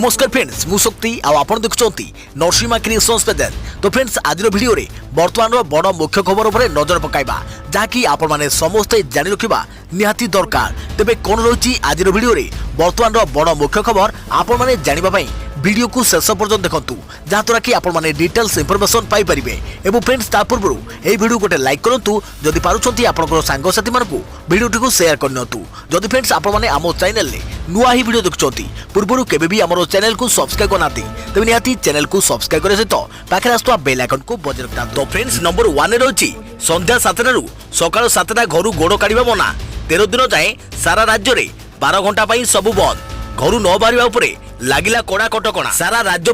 नमस्कार फ्रेंड्स मु शक्ति आपण देखुंती नरसिंहा क्रिएशंस पेज। तो फ्रेंड्स आज वीडियो रे वर्तमान बड़ मुख्य खबर उपर नजर पकाइबा जहाँकि आपण माने समस्ते जानि रखिबा निहाती दरकार। तेबे कोन रही आज वीडियो रे वर्तमान बड़ मुख्य खबर आपण माने जानिबा पई वीडियो को शेष पर्यंत देखंतु जहाँद्वारा कि आपण माने डिटेल्स इंफॉर्मेशन पाई परिबे। एवं फ्रेंड्स ता पूर्व ए वीडियो गोटे लाइक करंतु जदि पारुछंती आपनकर सांग साथी मानकु वीडियो को शेयर करनतु। जदि फ्रेंड्स आपण माने आमो चैनल ले नुआ ही वीडियो देखुछंती पूर्व केबे भी हमरो चैनल को सब्सक्राइब करनाती तबे निहाती चैनल को सब्सक्राइब करे सहित पाखे आस्तुवा बेल आइकन को बजाय रखता। तो फ्रेंड्स नंबर 1 रही संध्या 7 रु सकाळ 7 घर गोड़ काढ़ा मना 13 दिन जाए सारा राज्य में 12 घंटा सबू बंद। घर न बाहर उपरे लागिला कड़ा कटकणा सारा राज्य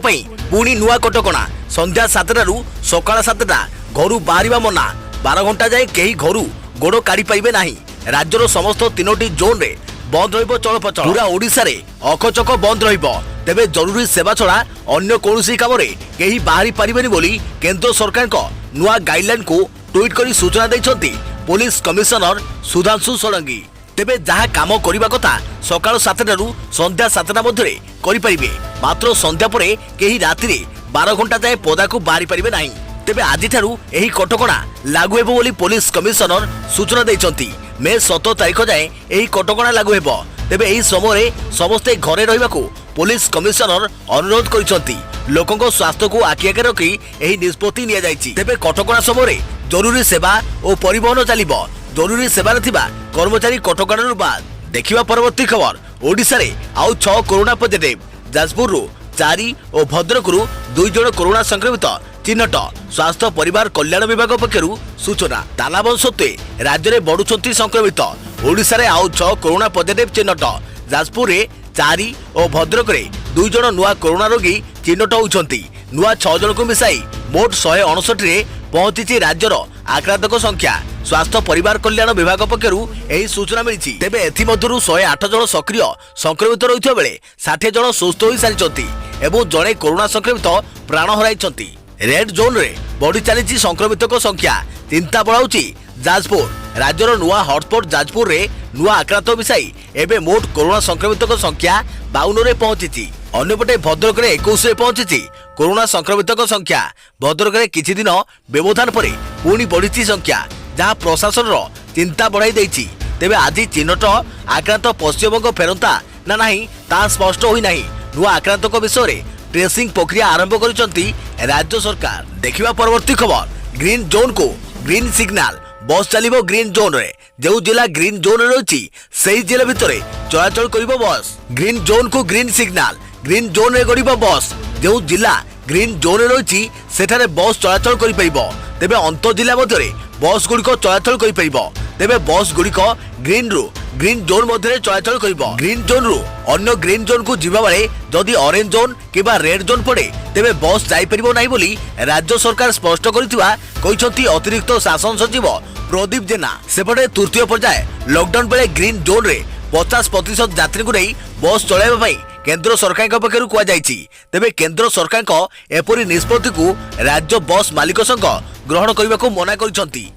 पुणी नुआ कटकणा संध्या 7 रु सकाळ 7 घर बाहर मना 12 घंटा जाए कहीं घर गोड़ काढ़ी पाइबे नहीं। राज्यर समस्त 3टी जोन रे बंद रहिबो चलप्रचल पूरा ओडिशा रे अखचक बंद रहिबो। तेबे जरूरी सेवा छड़ा अन्य कोनोसी काम रे केही बाहरी पारिबेनी बोली केंद्र सरकार को नुआ गाइडलाइन को ट्वीट करी सूचना दैछंती पुलिस कमिशनर सुधांशु षडंगी। तेबे जहा काम करिबा कथा सकाळ 7 रु संध्या 7 मध्य करि परिबे, मात्र संध्या परे केही राति रे 12 घंटा जाए पदा को बाहरी परिबे नाही। तेबे आजि ठारू एही कटकणा लागू हेबो बोली पुलिस कमिशनर सूचना दैछंती। मे 7 तारिख जाए एही कटकणा लागू हेबो। तेबे एही समय समस्ते घरे रहिबाकू पुलिस कमिशनर अनुरोध करिसंती। लोकंको स्वास्थ्य को आखि आगे रखी एही निष्पत्ति निया जायछि। तेबे कटकणा समय जरूरी सेवा और परिवहन चलिबो। जरूरी सेवा थिबा कर्मचारी कटकणारु बाद। देखिबा परवर्ती खबर ओडिशा रे आउ 6 कोरोना पॉजिटिव। जाजपुर रु 4 और भद्रक रु 2 जण कोरोना संक्रमित चिन्हट। स्वास्थ्य परिवार कल्याण विभाग पक्षरु सूचना तालाबंद सत्वे राज्य में बढ़ुंट संक्रमित। ओडिशा रे आउ 6 कोरोना पॉजिटिव चिन्हट। जाजपुर रे 4 और भद्रक रे 2 जण नुआ कोरोना रोगी चिन्हट होउछंती। नुआ 6 जण को मिसाई मोट 159 रे पहुंची राज्यर आक्रांतक संख्या। स्वास्थ्य परिवार कल्याण विभाग पक्षरु एही सूचना मिली। तेबे एथि मध्यरु 108 जण सक्रिय संक्रमित रहिथिबा बेले 60 जण सुस्थ होई सारिछंती एवं जणे कोरोना संक्रमित प्राण हराइछंती। रेड जोन रे बढ़ी चली संक्रमित संख्या। चिंता बढ़ाऊँच जाजपुर। राज्यर नुआ हॉटस्पॉट जाजपुर रे नुआ आक्रांत मिसाई एबे मोट कोरोना संक्रमित संख्या 52 रे पहुंची। अन्यपटे भद्रक रे 21 रे पहुंची कोरोना संक्रमित संख्या। भद्रक रे किछि दिन व्यवधान परे पुणी बढ़ी संख्या जहाँ प्रशासन चिंता बढ़ाई देछि। तेबे आज चिन्हट आक्रांत पश्चिमबंग फेरंता ना नहीं ता स्पष्ट होई नहीं। नुआ आक्रांतक विषय रे ट्रेसिंग प्रक्रिया आरंभ करिसंती राज्य सरकार। देखिबा परवर्ती खबर ग्रीन जोन को ग्रीन सिग्नल। बस चलिबो ग्रीन जोन रे। जो जिला ग्रीन जोन रे रही सही जिला भितरे चलाचल करिबो बस। ग्रीन जोन को ग्रीन सिग्नल। ग्रीन जोन रे गड़िबो बस। जो जिला ग्रीन जोन रे रही सेठारे बस चलाचल करि परिबो। तेबे अंतर जिला मध्यरे बस गुड़िक चलाचल करि परिबो। तेबे बस गुड़िक ग्रीन रु ग्रीन जोन मध्य चलाचल करिबो। ग्रीन जोन रु अन्य ग्रीन जोन को जिबा बेले जदि ऑरेंज जोन किबा रेड जोन पड़े तेबे बस जाई परिबो नाही बोली राज्य सरकार स्पष्ट करिथिबा कहिसंती अतिरिक्त शासन सचिव प्रदीप जेना। सेपटे तृतीय पर्याय लॉकडाउन बेले ग्रीन जोन रे 50% यात्री को नहीं बस चलाइबा पई केंद्र सरकार पक्षर कहुई। तेबे केंद्र सरकार एपरी निष्पत्ति को राज्य बस मालिक संघ ग्रहण करने को मना कर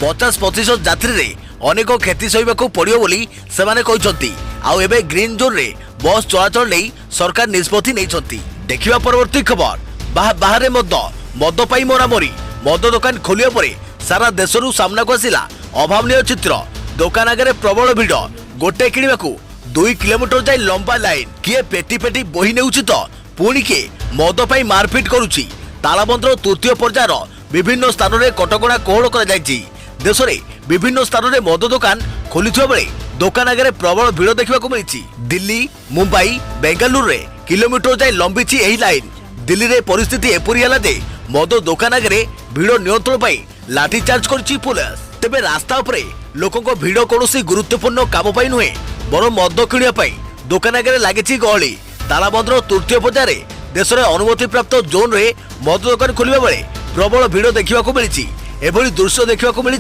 50% यात्री रे अनेक क्षति सहवाक पड़ो बोली सेमाने कहते। आउ एबे ग्रीन जोन रे बस चलाचल नहीं सरकार निष्पत्ति नहीं। देखिबा परवर्ती खबर बाहर मद पाई मरामरी। मद दुकान खोलिया परे सारा देशरू सामना को आसिला अभावनीय चित्र। दुकान आगे प्रबल भिड़। गोटे किणवाकू 2 किलोमीटर जाए लंबा लाइन। किए पेटी पेटी बोही नेउछि तो पुणी के मद पाई मारपिट करुछि। तालाबंदर तृतीय पर्यायर विभिन्न स्थान में कटकणा कोहल कर देश में विभिन्न स्थान में मद दुकान खोलिथिबा बेले दुकान आगे प्रबल भिड़ देखा मिली। दिल्ली मुंबई बेंगालुरु रे किलोमीटर जाए लंबी एही लाइन। दिल्ली रे परिस्थिति एपरी है जे मद दुकान आगे भिड़ नियंत्रण पाई लाठीचार्ज करछि पुलिस। तेबे रास्ता उपरे लोकंको भिड़ कौनसी गुरुत्वपूर्ण काम पाई नुहे बर मद किणा दुकान आगे लगी गहली। तालाबंदर तृतीय पर्यायर देश में अनुमति प्राप्त जोन रे मद दुकान खोलिबा बेले प्रबल भिड़ देखा मिली। एभली दृश्य देखा मिली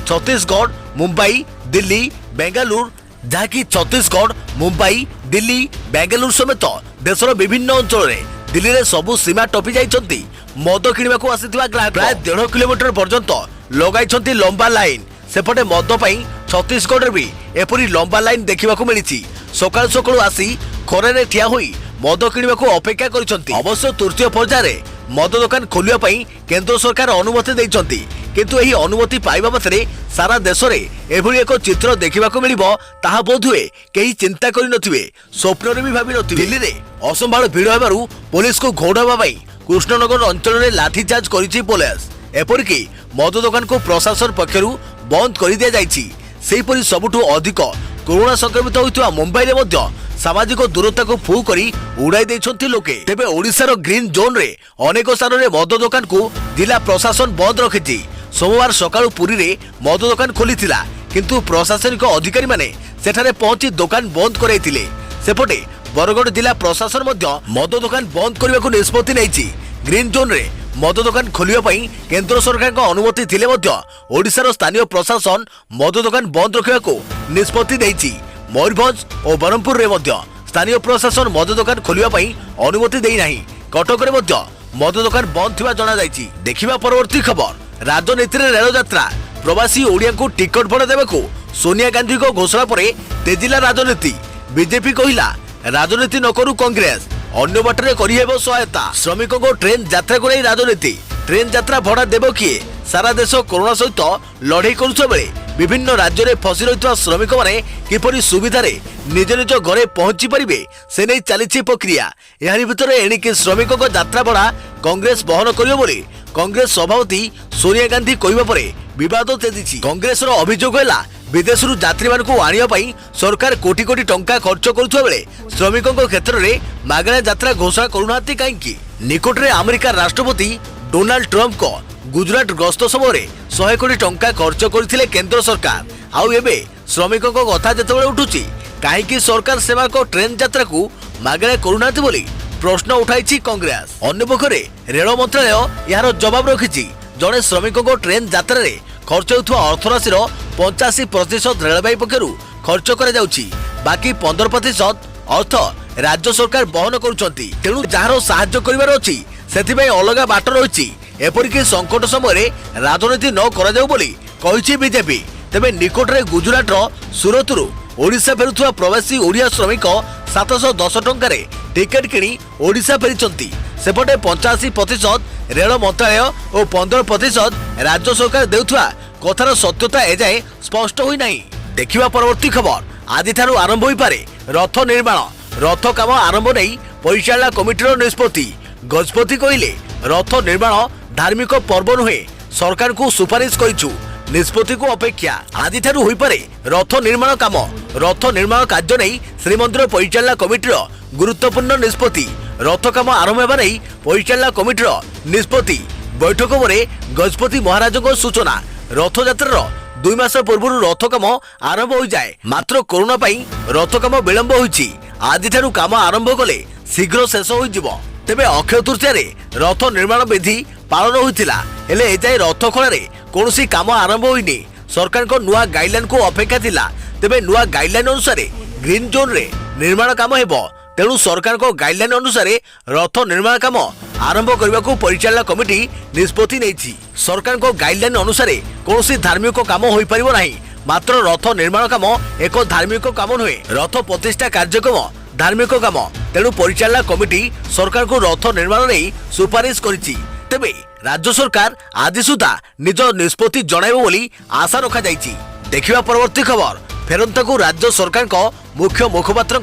छत्तीसगढ़ मुंबई दिल्ली बेंगालुरु जहाँकि छत्तीसगढ़ मुंबई दिल्ली बेंगालुरु समेत देशर विभिन्न अंचल में दिल्ली रे सबु सीमा टपी जाइछंती मद किणवाक आसिथिबा ग्राहक। प्राय 1.5 किलोमीटर पर्यंत लगाइछंती लंबा लाइन। सेपटे मद पाई छत्तीसगढ़ भी एपरी लंबा लाइन देखा मिली। सकाल सकाल आसी खरे ठिया होई मद किणवाक अपेक्षा करिसंती। अवश्य तृतीय पर्याय मद दुकान खोलिया पई केंद्र सरकार अनुमति देइचंती, किंतु एही अनुमति पाइबा पछरे सारा देश रे एभली एक चित्र देखिबाको मिलिबो ताहा बोधुए केही चिंता करि नथिबे, स्वप्न रे भी भाबी नथिबे। दिल्ली रे असंभाळ भिड़ हेबारु पुलिस को घोड़ाबा पई कृष्णनगर अंचल रे लाठीचार्ज करिछि पुलिस। एपरिकी मद दुकान को प्रशासन पक्षरु बंद कर दिया जाइछि। सेहीपरि सबुठु अधिक कोरोना संक्रमित होइतवा मुंबई रे मध्य सामाजिक दूरता को फू करी उड़ाई देछंती लोके। तेबे ओडिशार ग्रीन जोन रे अनेक स्थान रे मद दुकान को जिला प्रशासन बंद रखिछि। सोमवार सकाळु पुरी रे मद दुकान खोलिथिला, किंतु प्रशासनिक अधिकारी माने सेठारे पहुंची दुकान बंद कराइथिले। सेपटे बरगढ़ जिला प्रशासन मध्य मद दुकान बंद करबाको निष्पत्ति नैछि। ग्रीन जोन रे मद दुकान खोलिया पई केंद्र सरकार को अनुमति थिले मध्य ओडिशार स्थानीय प्रशासन मद दुकान बंद रखिबाको निष्पत्ति दैछि। मयूरभंज और बरहमपुर रे मध्य स्थानीय प्रशासन मद दुकान खोलिया पई अनुमति देई नाही। कटक रे मध्य मद दुकान बंद थिबा जणा जाइछि। देखिबा परवर्ती खबर। राजनीति रे रेल यात्रा, प्रवासी ओडिया को टिकट भड़ा देबाको सोनिया गांधी को घोषणा परे तेजिला राजनीति। बीजेपी कहिला राजनीति न करू कांग्रेस, अन्य बाटरे करी हेबो सहायता। श्रमिकों को ट्रेन यात्रा को राजनीति, ट्रेन यात्रा भड़ा देबो किए? सारा देश कोरोना सहित लड़ाई करुवा बेले विभिन्न राज्य में फसी रही श्रमिक माने किपरि सुविधा निज निज घरे पहुंची पारिबे से नहीं चली प्रक्रिया। यारी भितर एणिके श्रमिकों को यात्रा भड़ा कांग्रेस बहन करियो बोली कांग्रेस सभापति सोनिया गांधी कहवा पर विवाद तेजी। कांग्रेस अभियोग है विदेश यात्री मान आनिया सरकार कोटी कोटी टंका खर्च करुवा बेले श्रमिकों क्षेत्र में मागणा यात्रा घोषणा करूना कहीं। निकट में अमेरिका राष्ट्रपति डोनाल्ड ट्रंप को गुजरात गस्त समय 100 कोटी टंका खर्च करथिले केंद्र सरकार। आउ एबे श्रमिकों कथा जेतेबेले उठुची कहीं सरकार सेवा को ट्रेन यात्रा को मागणा करूना बोली प्रश्न उठाई कांग्रेस। अन्य पक्षरे रेल मंत्रालय यार जवाब रखिछि। जड़े श्रमिकों को ट्रेन यात्रा रे खर्च होता अर्थराशि 85% रेलवे पक्षरु खर्च करा जाउछि, बाकी 15% अर्थ राज्य सरकार बहन करुछंती। तेणु जार साहाय्य करिवार अछि सेथिबे अलगा बाट रहिछि। एपरिक संकट समय राजनीति न करा जाउ बोली कहिछि बीजेपी। तेबे निकट रे गुजरात सूरत रु ओडिशा फेरुथुवा प्रवासी ओडिया श्रमिक 710 टंका टिकेट किणी ओडिशा फेरिचंती। सेपटे 85% रेल मंत्रालय और 15% राज्य सरकार देउथुवा कथार सत्यता एजाए स्पष्ट होई नाही। देखिबा परवर्ती खबर। आज ठारू आरंभ होई पारे रथ निर्माण। रथ काम आरंभ नहीं परिचालना कमिटीर निष्पत्ति। गजपति कहले रथ निर्माण धार्मिक पर्व नुहे, सरकार को सुपारिश करिछु, निष्पत्ति को अपेक्षा। आज ठारू होई पारे रथ निर्माण काम। रथ निर्माण कार्य नहीं श्रीमंदिर परिचालना कमिटीर गुरुत्वपूर्ण निष्पत्ति। रथ काम आरंभ होगा नहीं परिचालना कमिटीर निष्पत्ति। बैठक पर गजपति महाराज सूचना। रथ यात्रा 2 मास पूर्व रथ काम आरंभ हो जाए, मात्र कोरोना पाई रथ काम विलंब होइछि। आज ठारू काम आरंभ कले शीघ्र शेष हो जिवो। तेबे अक्षय तृतीया रे रथ निर्माण विधि पालन होइतिला, हेले एजाए रथ खଳାରେ कोनोसी काम आरंभ होइनी। सरकार को नुआ गाइडलाइन को अपेक्षा थिला। तेबे नुआ गाइडलाइन अनुसार ग्रीन जोन रे निर्माण काम हेबो। तेणु सरकार को गाइडलाइन अनुसार रथ निर्माण काम आरंभ करने को परिचालना कमिटी निष्पत्ति नहीं। सरकार को गाइडलाइन अनुसार कौन धार्मिक काम हो पार नहीं, मात्र रथ निर्माण काम एक धार्मिक काम नुहे। रथ प्रतिष्ठा कार्यक्रम धार्मिक काम। तेणु परिचालना कमिटी सरकार को रथ निर्माण नहीं सुपारिश करिछि। तेबे राज्य सरकार आज सुधा निज निष्पत्ति जणाइबो बोली आशा रखा जाइछि। देखिबा परवर्ती खबर। फेरंता को राज्य सरकार को मुख्य मुखपात्र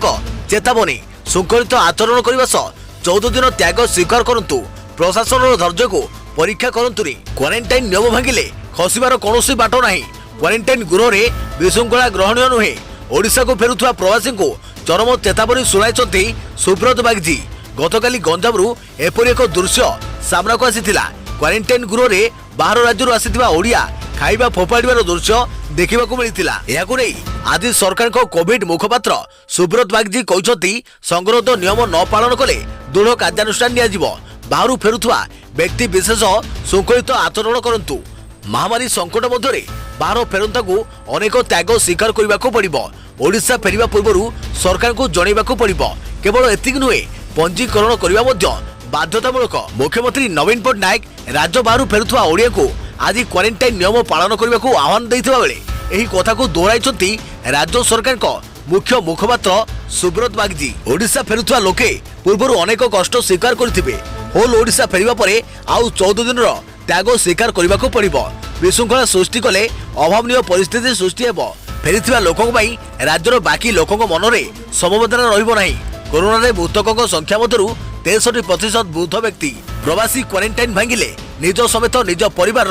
चेतावनी। शृंखलित आचरण करने सह 14 दिन त्याग स्वीकार करंतु। प्रशासन धैर्य को परीक्षा करंतुनी। क्वारंटाइन नियम भांगिले खसिबार कौनसी बाट नाही। क्वारंटाइन गृह रे विशृंखला ग्रहणीय नुहे। ओडिशा को फेरुथुवा प्रवासी को चरम चेतावनी सुनाइछंती सुब्रत बागजी। गतकाली गंजामरू एपरि एक दृश्य सामना को आसीथिला। क्वारंटाइन गृह रे बाहर राज्य आसीथिबा ओडिया खाइबा फोपाड़िबार दृश्य देखा मिलता। आज सरकार को कोविड मुखपात्र सुब्रत बागजी कहते संगरोध नियम न पालन कले दृढ़ कार्यानुष्ठान नियाजिबो। बाहर फेरुथुवा व्यक्ति विशेष शृंखलित आचरण करंतु। महामारी संकट मध्य बाहर फेरंता को अनेक त्याग स्वीकार करने को पड़िबो। ओडिशा फेरिबा पूर्व सरकार को जनइबाकू पड़िबो। केवल एतिक नुहे, पंजीकरण करबा मध्य बाध्यतामूलक। मुख्यमंत्री नवीन पट्टनायक राज्य बाहर फेरुथुवा ओडिया को आज क्वारंटाइन नियम पालन करने को आह्वान देइथिबा बेले एही कथा को दोहराइछंती राज्य सरकार को मुख्य मुखपात्र सुब्रत बागजी ओडिशा फेरुवा लोके पूर्व अनेक कष्ट स्वीकार करथिबे होल ओडिशा फेरिबा परे आउ 14 दिन त्याग स्वीकार करने को पड़ो विशृंखला सृष्टि कले अभावनीय परिस्थिति सृष्टि हेब फेरी लोकों राज्यर बाकी लोकों मनरे समबेदना रहिबो नाही। कोरोना रे मृतकों संख्या मध्यरु 63% वृद्ध व्यक्ति प्रवासी क्वारंटाइन भांगिले निज समेत निज परिवार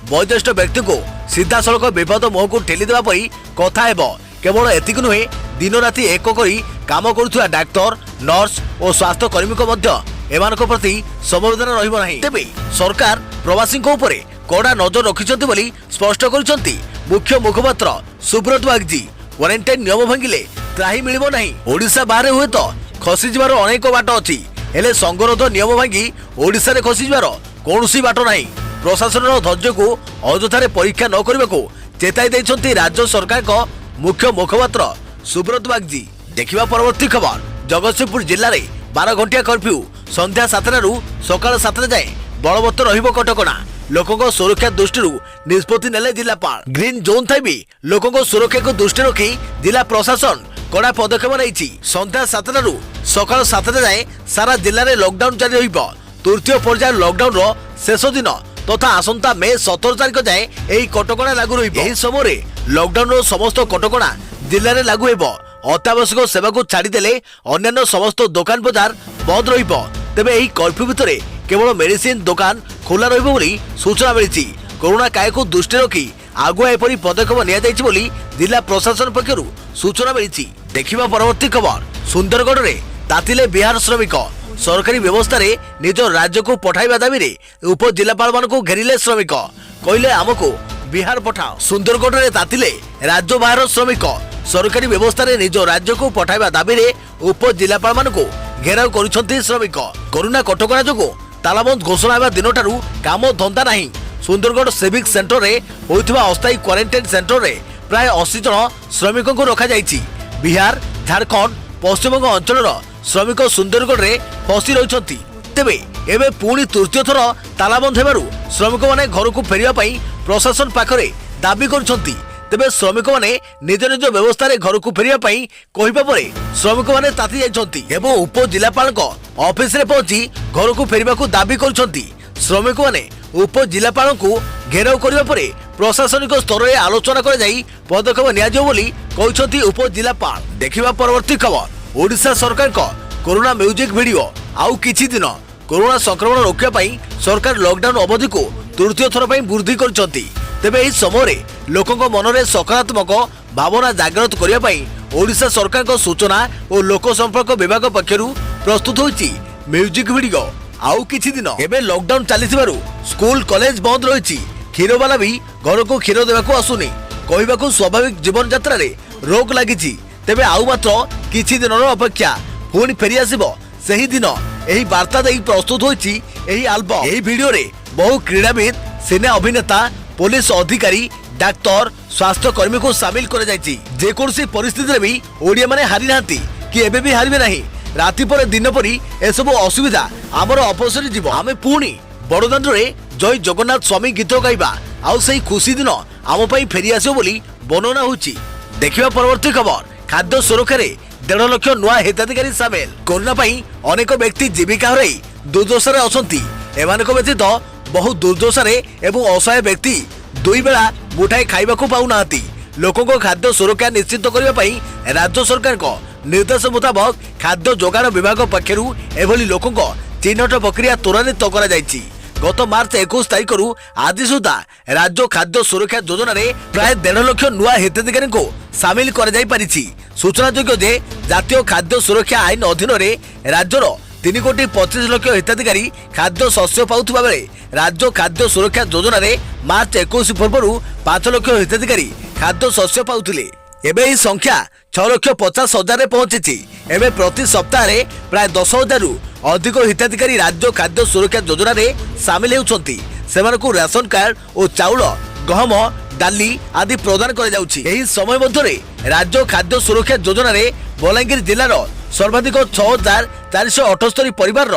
वयोज्येष्ठ व्यक्ति को सीधा सड़क विपद मुह को ठेली देवा परी कथा हेब। केवल एतिक नुहे दिन राति एक करी काम करुवा डाक्तर नर्स और स्वास्थ्य कर्मी को मध्य एमानक प्रति समबेदना रहिबो नाही। तेबे सरकार प्रवासी उपरे कड़ा नजर रखिछन्ति बोली स्पष्ट करिसन्ति मुख्य मुखपात्र सुब्रत बागजी। क्वारंटाइन नियम भांगिले त्राही मिलिबो नाही। ओडिशा बाहर हुए तो खसी जिबार अनेक बाट अछि हेले संगरोध नियम भांगी ओडिशा रे खसी जिबार कोनोसी बाट नाही। प्रशासन धैर्य को अଯଥାରେ परीक्षा न करबा को चेताई दैछन्ति राज्य सरकार को मुख्य मुखपात्र सुब्रत बागजी। देखिबा परवर्ती खबर जगतसिंहपुर जिल्ला रे 12 घंटिया कर्फ्यू संध्या 7 रु सकाळ 7 जाए बलवत्तर रहिबो कटकणा। लोकों सुरक्षा दृष्टि निष्पत्ति नेले जिलापाल। ग्रीन जोन थाई भी लोकों सुरक्षा को दृष्टि रखी जिला प्रशासन कड़ा पदक्षेप नहीं। संध्या 7 रु सकाळ 7 जाए सारा जिले में लॉकडाउन जारी रहिबो। तृतीय पर्याय लॉकडाउन रो शेष दिन तथा आसंता मे 17 तारिख जाए यही कटकणा लागू रहिबो। एही समय लॉकडाउन रो समस्त कटकणा जिले में लागू हेबो। अत्यावश्यक सेवा को छाड़ी देले अन्य समस्त दुकान बाजार बंद रहिबो। तेबे एही कर्फ्यू भितर केवल मेडिसिन दुकान खोला रहिबो बोली सूचना मिली। कोरोना काय को दृष्टि रखी आगुआ एपरी पदक्षेप निया जायछि बोली जिला प्रशासन पक्षरु सूचना मिली। देखिबा परवर्ती खबर सुंदरगढ़ रे तातिले बिहार श्रमिक सरकारी व्यवस्था रे निज राज्य को पठाइबा दाबी रे उप जिलापाल मान को घेरिले श्रमिक कहले आमको बिहार पठाओ। सुंदरगढ़ रे तातिले राज्य बाहर श्रमिक सरकारी व्यवस्था रे निज राज्य को पठाइबा दाबी रे उप जिलापाल मान को घेराव करुछन्ति श्रमिक। कोरोना कटकणा जोगु तालाबंद घोषणा हेबा दिनठारु काम धंदा नाही। सुंदरगढ़ सिविक सेंटर रे होइथिबा अस्थायी क्वारंटाइन सेंटर रे प्राय 80 जन श्रमिकों को रखा जाइछि। बिहार झारखंड पश्चिमबंग अंचल श्रमिक सुंदरगढ़ रे फसी रहिछन्ति। तेबे एबे पुणी तृतीय थर तालाबंद हेबारु श्रमिक माने घर को फेरिबा पई प्रशासन पाखरे दाबी करछन्ति। तेबे श्रमिक माने निज निज व्यवस्था रे घर को फेरिबा पई कहिबा परे श्रमिक माने ताती जाइछन्ति एवं उप जिलापाल को ऑफिस रे पहुंची घर को फेरिबा को दाबी करछन्ति। श्रमिक माने उप जिलापाल को घेराव करिबा परे प्रशासनिक स्तर रे आलोचना कर जाई पदक्षेप निया जो बोली कहछन्ति उप जिलापाल। देखिबा परवर्ती खबर ओडिशा सरकार को कोरोना म्यूजिक वीडियो आउ किछि दिन कोरोना संक्रमण रोकिया पई सरकार लॉकडाउन अवधि को तृतीय थर पई वृद्धि करछन्ति। तेबे एही समय लोकों मनरे सकारात्मक भावना जागृत करिया पई ओडिशा सरकार को सूचना और लोक संपर्क विभाग पक्षरु प्रस्तुत होईछि म्यूजिक वीडियो आउ किछि दिन। एबे लॉकडाउन चलीथिबारु स्कूल कॉलेज बंद रहिछि। क्षीरवाला भी घर को क्षीर देवाको आसुनी कहबाकू स्वाभाविक जीवन यात्रा रे रोक लागिछि। तेबे आउ मात्र किछि दिनर अपेक्षा पुणी फेरी आसिबो सही दिन एही वार्ता देई प्रस्तुत होईछि एही एल्बम। एही वीडियो रे बहु क्रीड़ाविद सिने अभिनेता पुलिस अधिकारी डाक्तर स्वास्थ्य कर्मी को शामिल कर जाइछि। जे कोनसी परिस्थिति रे भी ओडिया माने हारि नांती कि एबे भी हारिबे नाही। राति पर दिन परी एसबु असुविधा आमर अपसरी जीव आमे पुणी बड़दान रे जय जगन्नाथ स्वामी गीत गाइबा आउ सही खुशी दिन आम पई फेरी आसो बोली वर्णना होछि। देखिबा परवर्ती खबर खाद्य सुरक्षा रे 1.5 लाख नुआ हिताधिकारी सामिल। कोरोना पई अनेक व्यक्ति जीविका हराई दुर्दशा रे अछंती। एमानक व्यतीत बहु दुर्दशा रे एवं असहाय व्यक्ति दुई बेला मुठाई खाइबा को पाउ नाहंती। लोकों को खाद्य सुरक्षा निश्चित करबा पई राज्य सरकार को निर्देश मुताबक खाद्य जोगाण विभाग पक्षरु एभली लोकों को चिन्हट प्रक्रिया त्वरान्वित करा जायछि। गत मार्च 21 तारिख रु आज सुधा राज्य खाद्य सुरक्षा योजना रे प्राय 1.5 लाख नुआ हिताधिकारी को सामिल कर जाई परिछि। सूचनायोग्य जे जातीय खाद्य सुरक्षा आईन अधीन रे राज्यर 3,25,00,000 हिताधिकारी खाद्य शस्य पाउथबा बेले राज्य खाद्य सुरक्षा योजना रे मार्च 21 पूर्व 5 लाख हिताधिकारी खाद्य शस्य पाउथिले। एबे ही संख्या 6,50,000 रे पहुंची। एबे प्रति सप्ताह रे प्राय 10,000 रु अधिक हिताधिकारी राज्य खाद्य सुरक्षा योजना रे सामिल होउछंती। सेमानकु राशन कार्ड और चाउल गहम डाली आदि प्रदान कर जाउछि। एही समय मध्ये राज्य खाद्य सुरक्षा योजना रे बलांगीर जिल्लार सर्वाधिक 6,478 परिवार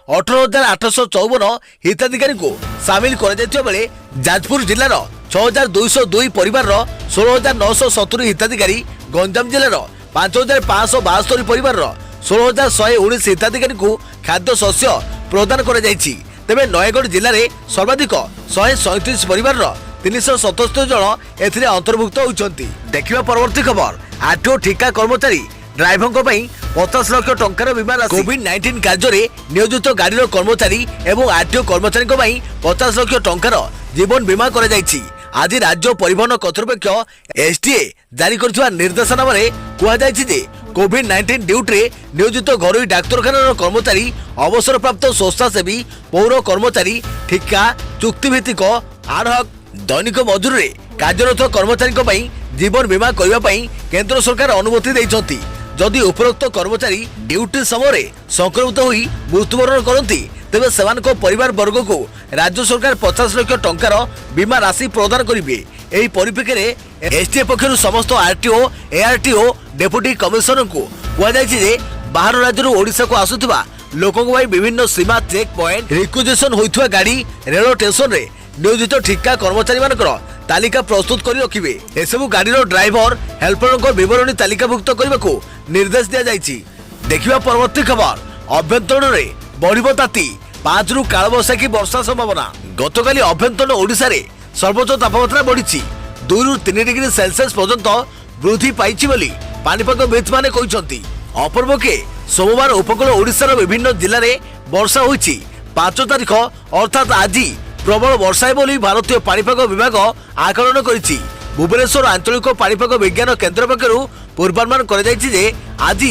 18,854 हिताधिकारी को सामिल कर जायथिबा बेले जाजपुर जिल्लार 6,202 परिवार 16,970 हिताधिकारी, गंजाम जिल्लार 5572 परिवार 16119 हिताधिकारी को खाद्य शस्य प्रदान कर तेबे नयगढ़ जिले में सर्वाधिक 137 परिवार 377 जन एथिरे अंतर्भुक्त होती। देखिबा परवर्ती खबर आरटीओ ठिका कर्मचारी ड्राइवर 50 लाख टंकार बीमा राशि। कोविड-19 कार्य नियोजित गाड़ी कर्मचारी एवं आरटीओ कर्मचारी 50 लाख टंकार जीवन बीमा कर आज राज्य परिवहन कर्तृपक्ष एसटीए जारी कर निर्देशनामा कहुई कोविड-19 ड्यूटी नियोजित घरोई डाक्तरखाना कर्मचारी अवसर प्राप्त स्वेच्छासेवी पौर कर्मचारी ठिका चुक्तिभित्तिक आडहक दैनिक मजूरी कार्यरत कर्मचारी जीवन बीमा करने केंद्र सरकार अनुमति देइछंती। जदि उपरोक्त कर्मचारी ड्यूटी समय संक्रमित होई मृत्युवरण करती तेबे सेमानक परिवार वर्ग को राज्य सरकार 50 लाख टंकार बीमा राशि प्रदान करेंगे। एही परिप्रेक्षी में एसटीए पक्षर समस्त आरटीओ एआरटीओ डेप्यूटी कमिशनर को कहुई बाहर राज्य ओडिशा को आसुथिबा लोकों विभिन्न सीमा चेक पॉइंट रिक्विजिशन होइथुवा गाड़ी रेल स्टेशन रे नियोजित ठिका कर्मचारी मानकर तालिका प्रस्तुत कर रखिबे। एसबु गाड़ीर ड्राइवर हेल्पर विवरणी तालिकाभुक्त करने को निर्देश दिया जायछि। देखिबा परवर्ती खबर अभ्यंतरण रे बढ़िबो ताती 5 रु कालबैशाखी वर्षा संभावना। गतकाली अभ्यंतरण ओडिशा रे सर्वोच्च तापमात्रा बढ़ी 2 रु 3 डिग्री सेल्सियस पर्यंत वृद्धि पाइछि बोली पानीपागविद माने कहिसंती। अपरबके सोमवार उपकूल ओडिशार विभिन्न जिले में वर्षा होइछि। 5 तारिख अर्थात आज प्रबल वर्षा बोली भारतीय पानीपाग विभाग आकलन करिछि। भुवनेश्वर आंचलिक पानीपाग विज्ञान केन्द्र पक्षर पूर्वानुमान कर आज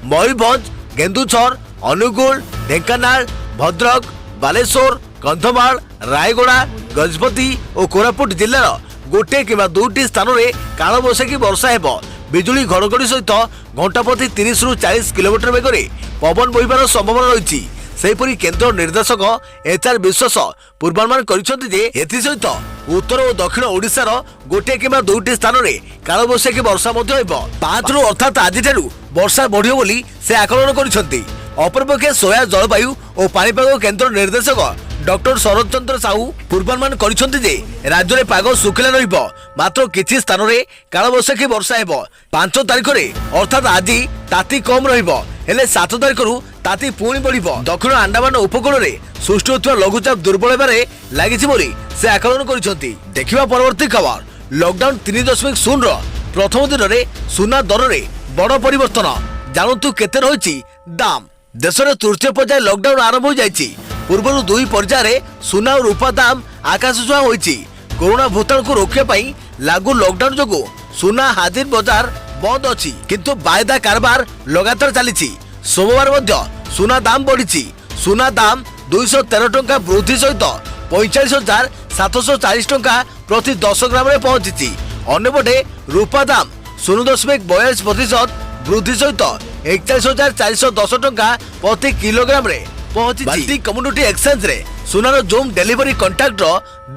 मयूरभंज केन्दुझर अनुगुल ढेंकानाल भद्रक बालेश्वर कंधमाल रायगड़ा गजपति और कोरापुट जिलार गोटे किंवा 2टी स्थान में कालबैशाखी वर्षा हेब। बिजुली घड़घड़ी सहित घंटा प्रति 30 रु 40 किलोमीटर वेगरे पवन बहिबार संभावना रही। सेहीपरि केन्द्र निर्देशक एचआर विश्वास पूर्वानुमान सहित उत्तर और दक्षिण ओडिशार गोटे किंवा 2टी स्थान में कालबैशाखी वर्षा 5 रु अर्थात आज वर्षा बढ़ियो बोली से आकलन कर। अपरपक्षे सोया जलवायु और पानीपाग केन्द्र निर्देशक डॉक्टर शरद चंद्र साहू पूर्वानुमान कर राज्य में पाग सुखिला रहिबो मात्र किछि स्थान में कालबैशाखी वर्षा हेबो। 5 तारिख में अर्थात आज ताती कम रहिबो हेले 7 तारिख ताती पुणी बढ़िबो। दक्षिण अंडमान उपकूल में सृष्टि होता लघुचाप दुर्बल होबारे लागिछि बोली से आकलन करिसंती। देखिबा परवर्ती खबर लॉकडाउन 3.0 प्रथम दिन में सुना दर में बड़ परिवर्तन जानतु केते रहिछि दाम। देश में तृतीय पर्याय लॉकडाउन आरंभ हो जाइछि। पूर्व 2 पर्याय सुना और रूपा दाम आकाश छुआ होइछि। कोरोना भूताणु को रोकने लागू लॉकडाउन जो सुना हाजिर बाजार बंद अच्छी किंतु वायदा कारबार लगातार चली। सोमवार मध्य सुना दाम बढ़ी। सुना दाम 213 टंका वृद्धि सहित 45,740 टंका प्रति 10 ग्राम में पहुंची। अन्यपटे रूपा दाम 0.42% वृद्धि सहित 41,410 टंका प्रति किलोग्राम रे पहुंची। कम्युनिटी एक्सचेंज रे सुनार जूम डेलीवरी कॉन्ट्रैक्ट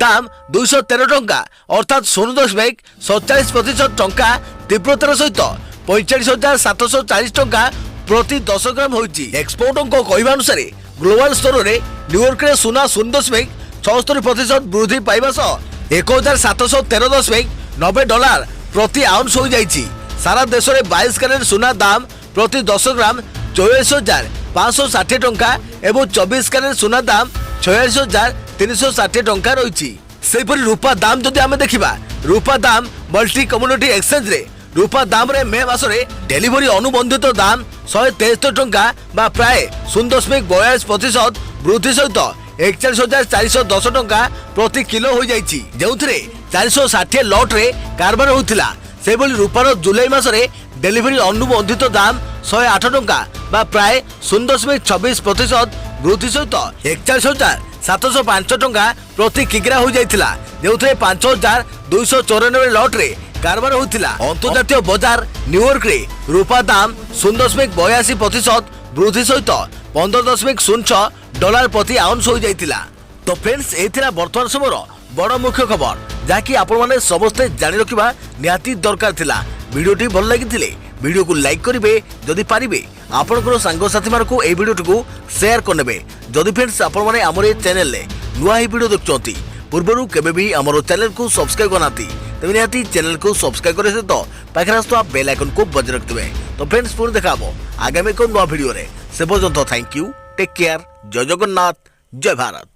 दाम 213 टंका अर्थात 0.47% टंका तीव्रतार सहित 45,740 टंका प्रति 10 ग्राम होइछि। एक्सपोर्टर को कहवा अनुसार ग्लोबल स्तर में न्यूयॉर्क रे सुना 0.76% वृद्धि पाइबा सह 1,713.90 डॉलर प्रति आउंस हो जाइछि। सारा देश में 22 कैरेट सुना दाम प्रति 10 ग्राम 44,560 टंका एवं 24 कैरेट सुना दाम 46,360 टंका रही। सेपरि रूपा दाम जदि आमे देखिबा रूपा दाम मल्टी कम्युनिटी एक्सचेंज रे रूपा दाम रे मे मास रे डेलीवरी अनुबंधित दाम 173 टंका बा प्राय 0.42% वृद्धि सहित 41,410 टंका प्रति किलो हो जाइछि। जेउथरे 460 लॉट रे कारबार होतिला। सेबली रूपार जुलाई मास रे डेलीवरी अनुबंधित दाम 108 टंका बा प्राय 0.26% वृद्धि सहित 41,705 टंका प्रति किग्रा हो जाइथिला। जेउथरे 5,294 लॉट रे कारबार होतिला। अंतर्जातीय बाजार न्यूयॉर्क रे रूपा दाम 0.82% वृद्धि सहित 15.06 डॉलर प्रति आउंस हो जाइथिला। तो फ्रेंड्स एथिरा वर्तमान समय बड़ मुख्य खबर जाकि आपण माने समस्ते जानि रखिबा निहाती दरकार थिला। वीडियोटी भल लागिथिले वीडियो को लाइक करिवे जदि पारिबे आपनकर संग साथी मार को ए वीडियोटी को शेयर करनेबे। जदि फ्रेंड्स आपण माने हमर चैनल ले नुआ ही वीडियो देखचोंती पूर्वरु केबे भी हमर चैनल को सब्सक्राइब करनाती तेबे निहाती चैनल को सब्सक्राइब करे से तो पाखरास्तो बेल आइकन को बज रखिबे। तो फ्रेंड्स पुणी देखा आगामी को नुआ भिडियो से पर्यंत थैंक यू टेक केयर जय जगन्नाथ जय भारत।